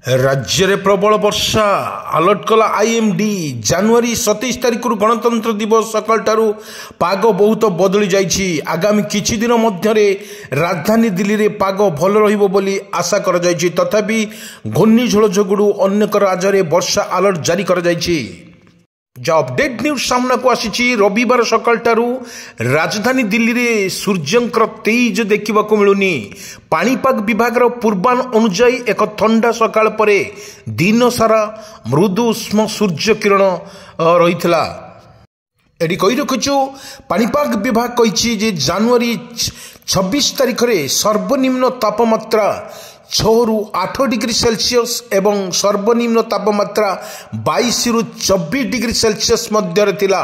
राज्य में प्रबल वर्षा अलर्ट कला आईएमडी जनवरी 27 तारिख गणतंत्र दिवस सकाल ठारू पाग बहुत बदली जाइछि। आगामी किछि दिन मध्य राजधानी दिल्ली रे पाग भल रहिबो बोली आशा कर जाइछि। तथापि घूर्णिझड़ जोगुडु अनेक राज्य में वर्षा अलर्ट जारी कर जाइछि। जो अपडेट न्यूज सामना को आसी रविवार सकाल ठारू राजधानी दिल्ली रे सूर्यंकर तेज देखा मिलुनी। पाणीपाग विभाग पूर्वान अनुजाई एक ठंडा सकाल परे दिन सारा मृदु उष्म सूर्य किरण रही एटी कही रखुचु। पाणीपाग विभाग कही जनवरी 26 तारिख में सर्वनिम्न तापमात्रा 6 ରୁ 8 डिग्री सेल्सियस एवं सर्वनिम्न तापमात्रा 22 ରୁ 24 डिग्री सेल्सियस मध्य थिला।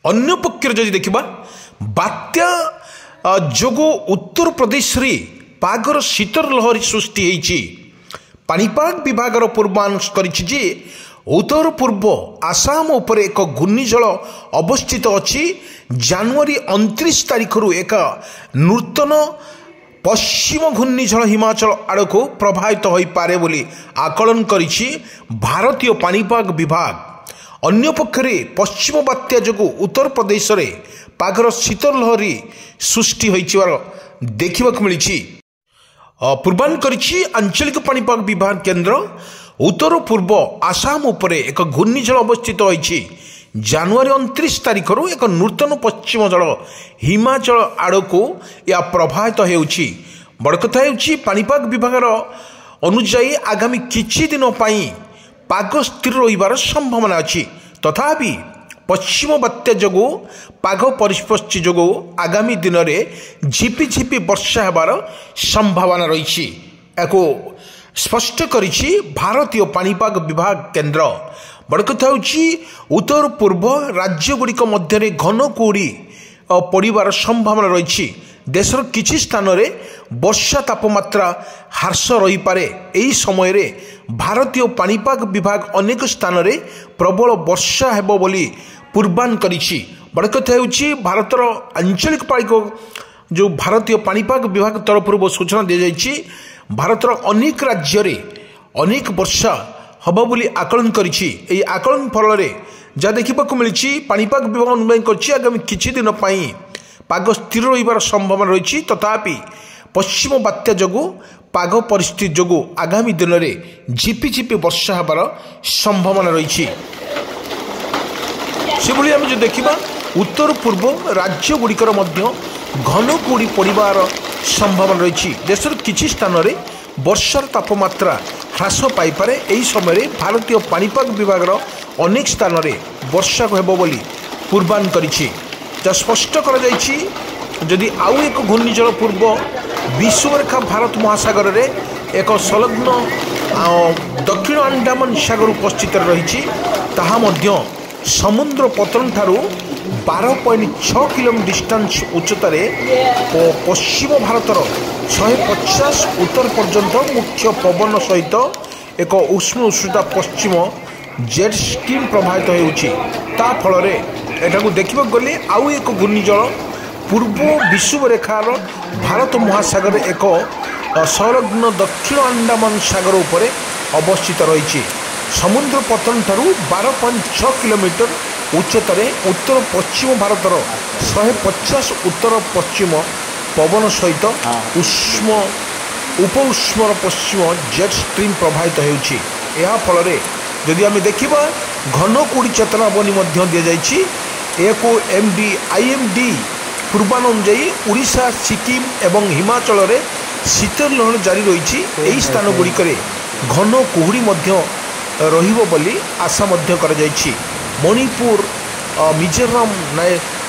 अन्य पक्षर जदि देखिबा बात्या जोगो उत्तर प्रदेश रे पागर शीतल लहरी सृष्टि होईछि। पाणीपाग विभाग पूर्वानुमान करिछि जे उत्तर पूर्व आसाम उपर एक घूर्णिझड़ अवस्थित अछि। जनवरी 29 तारिख रु एक नूतन पश्चिम घूर्णिझड़ हिमाचल आड़क प्रभावित हो पारे बोली आकलन करिछि भारतीय पाणीपाग विभाग। अन्य पक्षरे पश्चिम बात्या जोगु उत्तर प्रदेश रे पागर शीतल लहरी सृष्टि होइछिवार देखिबाक मिलिछि। पूर्वानुमान करिछि आंचलिक पाणीपाग विभाग केंद्र उत्तर पूर्व आसाम उपरे एक घूर्णिझड़ अवस्थित होइछि। जनवरी 29 तारिख रु एक नूतन पश्चिम जल हिमाचल आड़क या प्रभावित होउछि। बड़ कथा होउछि पाणीपाग विभाग अनुसार आगामी किछि दिन पई पाग स्थिर रहिबार संभावना अछि। तथापि पश्चिम बात्या जोगु पाग परिस्थिति जोगु आगामी दिन में झिपि वर्षा हेबार संभावना रही एको स्पष्ट करिछि भारतीय पाणीपाग विभाग केंद्र। बड़ कथा होउछि उत्तर पूर्व राज्य गुड़िक मध्य घन कुहुड़ी पड़िबार संभावना रही। देशर किछि स्थान रे वर्षा तापमात्रा ह्रास रही पारे। एही समय रे भारतीय पाणीपाग विभाग अनेक स्थान रे प्रबल वर्षा हेबो बोली पूर्वानुमान करिछि। बड़ कथा होउछि भारतर आंचलिक पाणिपाग जो भारतीय पाणीपाग विभाग तरफ सूचना दि जाइछि। भारतर अनेक राज्य रे अनेक वर्षा हब बोली आकलन करिछि। एही आकलन फल रे जा देखा मिली पाणीपाग विभाग अनुमान कर आगामी किछि दिन पई पाग स्थिर रहिबार संभावना रही। तथापि पश्चिम बात्या जोगु पाग परिस्थिति जोगु आगामी दिन में झिपि वर्षा हेबार संभावना रही। से भली आम जो देखा उत्तर पूर्व राज्य गुड़िकर मध्य घन कुहुड़ी पड़िबार संभावना रही। देशर किछि स्थान रे वर्षार तापमात्रा ह्रास पाइपे। यही समय भारतीय पाणीपाग विभाग अनेक स्थान रे वर्षा हेबो बोली पूर्वानुमान करिछि। जा स्पष्ट कर जाइछि जदि आउ एक घूर्णिझड़ पूर्व विषुवरेखा भारत महासागर रे एक संलग्न दक्षिण अंडमान सागर उपस्थित रही ताहा मध्य समुद्र पतन ठारू 12.6 किलोमीटर डिस्टेंस उच्चतार पश्चिम भारतर 150 उत्तर पर्यंत मुख्य पवन सहित एक उष्ण उष्णता पश्चिम जेट स्ट्रीम प्रभावित होता फल एटाକୁ देखा गले आउ एक घूर्णिझड़ पूर्व विषुवरेखार भारत महासागर एक संलग्न दक्षिण अंडमान सागर उपरे अवस्थित रही। समुद्र पतन ठारू 12.6 किलोमीटर उच्चतार उत्तर पश्चिम भारतर 150 उत्तर पश्चिम पवन सहित उष्म उपउष्म पश्चिम जेट स्ट्रीम प्रभावित होता फल जदि आम देखा घन कुहुड़ी चेतना बनी दि जाइछि। एको आईएमडी पूर्वानुजाई उड़ीसा सिक्किम एवं हिमाचल रे शीतल लहर जारी रही। यही स्थान गुड़िक घन कुहुड़ी रहिबो बोली आशा कर जाइछि। मणिपुर मिजोराम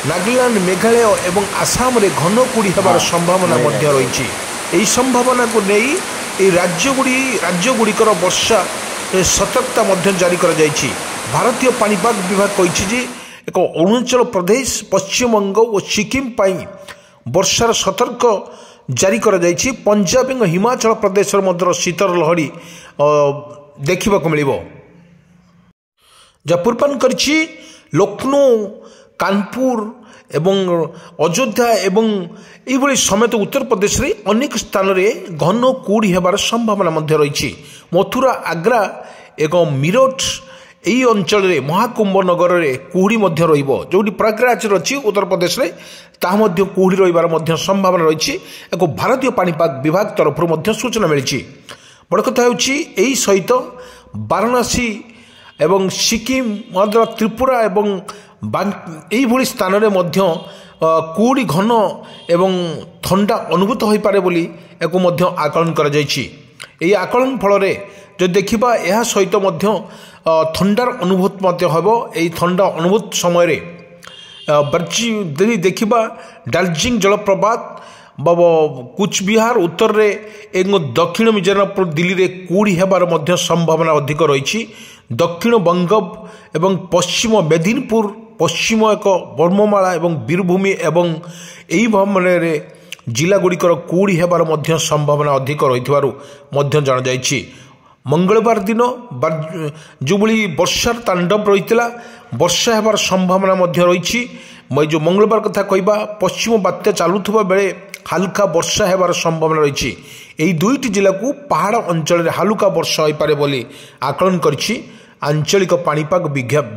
नागालैंड मेघालय एवं आसाम रे घन कुहुड़ी हेबार संभावना रही। यही संभावना को नहीं राज्य गुड़िकर वर्षा सतर्कता जारी कर जाइछि। भारतीय पाणीपाग विभाग कही एक अरुणाचल प्रदेश पश्चिम बंग और सिक्किम पाई वर्षार सतर्क जारी कर जाइछि। पंजाब और हिमाचल प्रदेश मध्य शीतल लहरी देखा मिल जा पूर्वानुमान करिछि। लखनऊ कानपुर ଏବଂ ଅଯୋଧ୍ୟା ଏବଂ ଏଇଭଳି ସମେତ ଉତ୍ତରପ୍ରଦେଶରେ ଅନେକ ସ୍ଥାନରେ ଘନ କୁହୁଡ଼ି ହେବାର ସମ୍ଭାବନା ମଧ୍ୟ ରହିଛି। ମଥୁରା, ଆଗ୍ରା ଏବଂ ମିରଟ ଏହି ଅଞ୍ଚଳରେ ମହାକୁମ୍ଭ ନଗରରେ କୁହୁଡ଼ି ମଧ୍ୟ ରହିବ। ଯେଉଁଠି ପ୍ରୟାଗରାଜ ଅଛି ଉତ୍ତରପ୍ରଦେଶରେ ତାହା ମଧ୍ୟ କୁହୁଡ଼ି ରହିବାର ମଧ୍ୟ ସମ୍ଭାବନା ରହିଛି। ଏକ ଭାରତୀୟ ପାଣିପାଗ ବିଭାଗ ତରଫରୁ ମଧ୍ୟ ସୂଚନା ମିଳିଛି। ବଡ଼ କଥା ହେଉଛି ଏହି ସହିତ ବାରାଣସୀ ଏବଂ ସିକିମ୍, ତ୍ରିପୁରା ଏବଂ ଏଇଭଳି ସ୍ଥାନରେ ମଧ୍ୟ କୁହୁଡ଼ି ଘନ ଏବଂ ଥଣ୍ଡା ଅନୁଭୂତ ହୋଇପାରେ ବୋଲି ଏହାକୁ ମଧ୍ୟ ଆକଳନ କରାଯାଇଛି। ଏହି ଆକଳନ ଫଳରେ ଯଦି ଦେଖିବା ଏହା ସହିତ ମଧ୍ୟ ଥଣ୍ଡାର ଅନୁଭୂତ ମଧ୍ୟ ହେବ। ଏହି ଥଣ୍ଡା ଅନୁଭୂତ ସମୟରେ ଯଦି ଦେଖିବା ଦାର୍ଜିଲିଂ ଜଳପ୍ରପାତ କୁଚବିହାର ଉତ୍ତରରେ ଏବଂ ଦକ୍ଷିଣ ମିଜୋରାମ ଦିଲ୍ଲୀରେ କୁହୁଡ଼ି ହେବାର ମଧ୍ୟ ସମ୍ଭାବନା ଅଧିକ ରହିଛି। ଦକ୍ଷିଣ ବଙ୍ଗୋପ ଏବଂ ପଶ୍ଚିମ ମେଦିନୀପୁର, ପଶ୍ଚିମ ଏକ ବର୍ଣ୍ଣମାଳା ଏବଂ ବୀରଭୂମି ଏବଂ ଏହି ଭାବରେ ଜିଲ୍ଲାଗୁଡ଼ିକର କୁହୁଡ଼ି ହେବାର ମଧ୍ୟ ସମ୍ଭାବନା ଅଧିକ ରହିଥିବାରୁ ମଧ୍ୟ ଜଣାଯାଇଛି। ମଙ୍ଗଳବାର ଦିନ ଯେଉଁଭଳି ବର୍ଷାର ତାଣ୍ଡବ ରହିଥିଲା, ବର୍ଷା ହେବାର ସମ୍ଭାବନା ମଧ୍ୟ ରହିଛି। ଯେଉଁ ମଙ୍ଗଳବାର କଥା କହିବା, ପଶ୍ଚିମ ବାତ୍ୟା ଚାଲୁଥିବା ବେଳେ ହାଲୁକା ବର୍ଷା ହେବାର ସମ୍ଭାବନା ରହିଛି। ଏହି ଦୁଇଟି ଜିଲ୍ଲାକୁ ପାହାଡ଼ ଅଞ୍ଚଳରେ ହାଲୁକା ବର୍ଷା ହୋଇପାରେ ବୋଲି ଆକଳନ କରିଛି ଆଞ୍ଚଳିକ ପାଣିପାଗ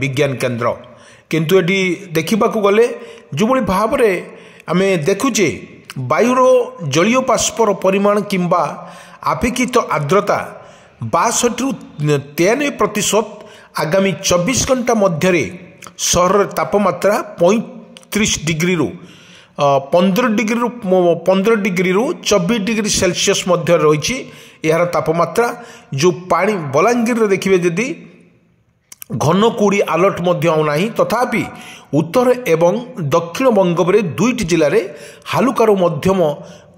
ବିଜ୍ଞାନ କେନ୍ଦ୍ର। କିନ୍ତୁ ଏଠି ଦେଖିବାକୁ ଗଲେ ଯେଉଁଭଳି ଭାବରେ ଆମେ ଦେଖୁଛେ ବାୟୁର ଜଳୀୟ ବାଷ୍ପର ପରିମାଣ କିମ୍ବା ଆପେକ୍ଷିକ ଆର୍ଦ୍ରତା 62ରୁ 93%। ଆଗାମୀ 24 ଘଣ୍ଟା ମଧ୍ୟରେ ସହରର ତାପମାତ୍ରା 35 ଡିଗ୍ରୀରୁ 15 ଡିଗ୍ରୀରୁ 24 ଡିଗ୍ରୀ ସେଲସିୟସ୍ ମଧ୍ୟରେ ରହିଛି ଏହାର ତାପମାତ୍ରା। ଯେଉଁ ପାଣି ବଲାଙ୍ଗୀରରେ ଦେଖିବେ ଯଦି ଘନ କୁହୁଡ଼ି ଆଲର୍ଟ ମଧ୍ୟ ଆଉ ନାହିଁ, ତଥାପି ଉତ୍ତର ଏବଂ ଦକ୍ଷିଣ ବଙ୍ଗୋପରେ ଦୁଇଟି ଜିଲ୍ଲାରେ ହାଲୁକାରୁ ମଧ୍ୟମ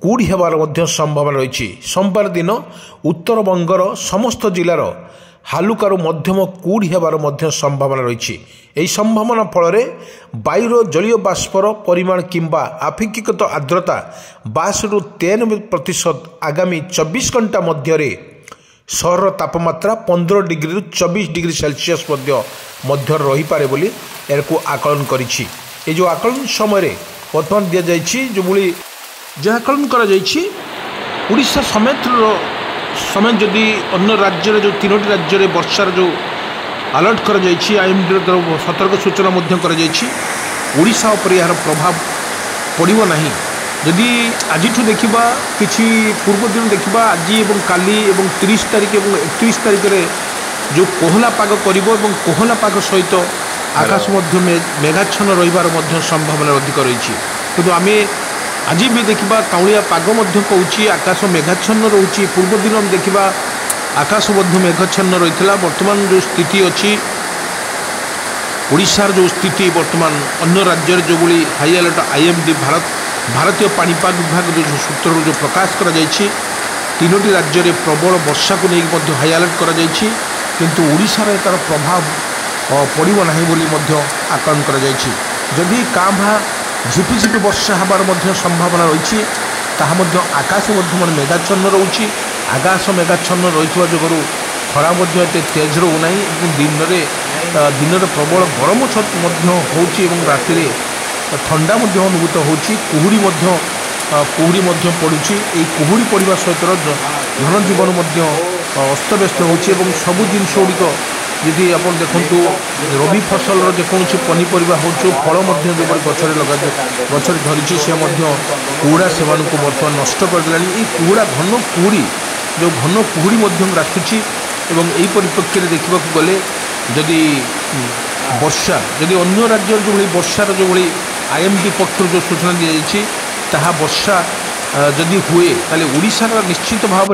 କୁହୁଡ଼ି ହେବାର ମଧ୍ୟ ସମ୍ଭାବନା ରହିଛି। ସୋମବାର ଦିନ ଉତ୍ତରବଙ୍ଗର ସମସ୍ତ ଜିଲ୍ଲାର ହାଲୁକାରୁ ମଧ୍ୟମ କୁହୁଡ଼ି ହେବାର ମଧ୍ୟ ସମ୍ଭାବନା ରହିଛି। ଏହି ସମ୍ଭାବନା ଫଳରେ ବାୟୁର ଜଳୀୟ ବାଷ୍ପର ପରିମାଣ କିମ୍ବା ଆପେକ୍ଷିକ ଆର୍ଦ୍ରତା 62ରୁ 93%। ଆଗାମୀ 24 ଘଣ୍ଟା ମଧ୍ୟରେ ସହରର ତାପମାତ୍ରା 15 ଡିଗ୍ରୀରୁ 24 ଡିଗ୍ରୀ ସେଲସିୟସ୍ ମଧ୍ୟରେ ରହିପାରେ ବୋଲି ଏହାକୁ ଆକଳନ କରିଛି। ଏ ଯେଉଁ ଆକଳନ ସମୟରେ ବର୍ତ୍ତମାନ ଦିଆଯାଇଛି, ଯେଉଁଭଳି ଯାହା ଆକଳନ କରାଯାଇଛି ଓଡ଼ିଶା ସମେତ ଯଦି ଅନ୍ୟ ରାଜ୍ୟରେ ଯେଉଁ 3ଟି ରାଜ୍ୟରେ ବର୍ଷାର ଯେଉଁ ଆଲର୍ଟ କରାଯାଇଛି, ଆଇଏମ୍ଡିର ସତର୍କ ସୂଚନା ମଧ୍ୟ କରାଯାଇଛି, ଓଡ଼ିଶା ଉପରେ ଏହାର ପ୍ରଭାବ ପଡ଼ିବ ନାହିଁ। ଯଦି ଆଜିଠୁ ଦେଖିବା, କିଛି ପୂର୍ବ ଦିନ ଦେଖିବା, ଆଜି ଏବଂ କାଲି ଏବଂ 30 ତାରିଖ ଏବଂ 31 ତାରିଖରେ ଯେଉଁ କୋହଲା ପାଗ କରିବ ଏବଂ କୋହଲା ପାଗ ସହିତ ଆକାଶ ମଧ୍ୟ ମେଘାଚ୍ଛନ୍ନ ରହିବାର ମଧ୍ୟ ସମ୍ଭାବନା ଅଧିକ ରହିଛି। କିନ୍ତୁ ଆମେ ଆଜି ବି ଦେଖିବା କାଉଁଳିଆ ପାଗ ମଧ୍ୟ କହୁଛି, ଆକାଶ ମେଘାଚ୍ଛନ୍ନ ରହୁଛି। ପୂର୍ବ ଦିନ ଆମେ ଦେଖିବା ଆକାଶ ମଧ୍ୟ ମେଘାଚ୍ଛନ୍ନ ରହିଥିଲା। ବର୍ତ୍ତମାନ ଯେଉଁ ସ୍ଥିତି ଅଛି, ଓଡ଼ିଶାର ଯେଉଁ ସ୍ଥିତି ବର୍ତ୍ତମାନ ଅନ୍ୟ ରାଜ୍ୟରେ ଯେଉଁଭଳି ହାଇ ଆଲର୍ଟ ଆଇଏମ୍ଡି ଭାରତୀୟ ପାଣିପାଗ ବିଭାଗ ଯେଉଁ ସୂତ୍ରରୁ ଯେଉଁ ପ୍ରକାଶ କରାଯାଇଛି, 3ଟି ରାଜ୍ୟରେ ପ୍ରବଳ ବର୍ଷାକୁ ନେଇକି ମଧ୍ୟ ହାଇ ଆଲର୍ଟ କରାଯାଇଛି। କିନ୍ତୁ ଓଡ଼ିଶାରେ ତା'ର ପ୍ରଭାବ ପଡ଼ିବ ନାହିଁ ବୋଲି ମଧ୍ୟ ଆକଳନ କରାଯାଇଛି। ଯଦି କାଁ ଭାଁ ଝିପିଝିପି ବର୍ଷା ହେବାର ମଧ୍ୟ ସମ୍ଭାବନା ରହିଛି, ତାହା ମଧ୍ୟ ଆକାଶ ମଧ୍ୟ ମେଘାଚ୍ଛନ୍ନ ରହୁଛି। ଆକାଶ ମେଘାଚ୍ଛନ୍ନ ରହିଥିବା ଯୋଗୁଁ ଖରା ମଧ୍ୟ ଏତେ ତେଜ ରହୁନାହିଁ ଏବଂ ଦିନରେ ପ୍ରବଳ ଗରମ ମଧ୍ୟ ହେଉଛି ଏବଂ ରାତିରେ ଥଣ୍ଡା ମଧ୍ୟ ଅନୁଭୂତ ହେଉଛି। କୁହୁଡ଼ି ମଧ୍ୟ ପଡ଼ୁଛି। ଏହି କୁହୁଡ଼ି ପଡ଼ିବା ସହିତ ଜନଜୀବନ ମଧ୍ୟ ଅସ୍ତବ୍ୟସ୍ତ ହେଉଛି ଏବଂ ସବୁ ଜିନିଷ ଗୁଡ଼ିକ ଯଦି ଆପଣ ଦେଖନ୍ତୁ, ରବି ଫସଲର ଯେକୌଣସି ପନିପରିବା ହେଉଛୁ, ଫଳ ମଧ୍ୟ ଯେଭଳି ଗଛରେ ଧରିଛି, ସେ ମଧ୍ୟ କୁହୁଡ଼ା ସେମାନଙ୍କୁ ବର୍ତ୍ତମାନ ନଷ୍ଟ କରିଦେଲାଣି। ଏହି ଘନ କୁହୁଡ଼ି ମଧ୍ୟ ରାଖୁଛି ଏବଂ ଏହି ପରିପ୍ରେକ୍ଷୀରେ ଦେଖିବାକୁ ଗଲେ ଯଦି ଅନ୍ୟ ରାଜ୍ୟରେ ଯେଉଁଭଳି ବର୍ଷାର ଯେଉଁଭଳି ଆଇଏମ୍ଡି ପକ୍ଷରୁ ଯେଉଁ ସୂଚନା ଦିଆଯାଇଛି, ତାହା ବର୍ଷା ଯଦି ହୁଏ ତାହେଲେ ଓଡ଼ିଶାର ନିଶ୍ଚିତ ଭାବରେ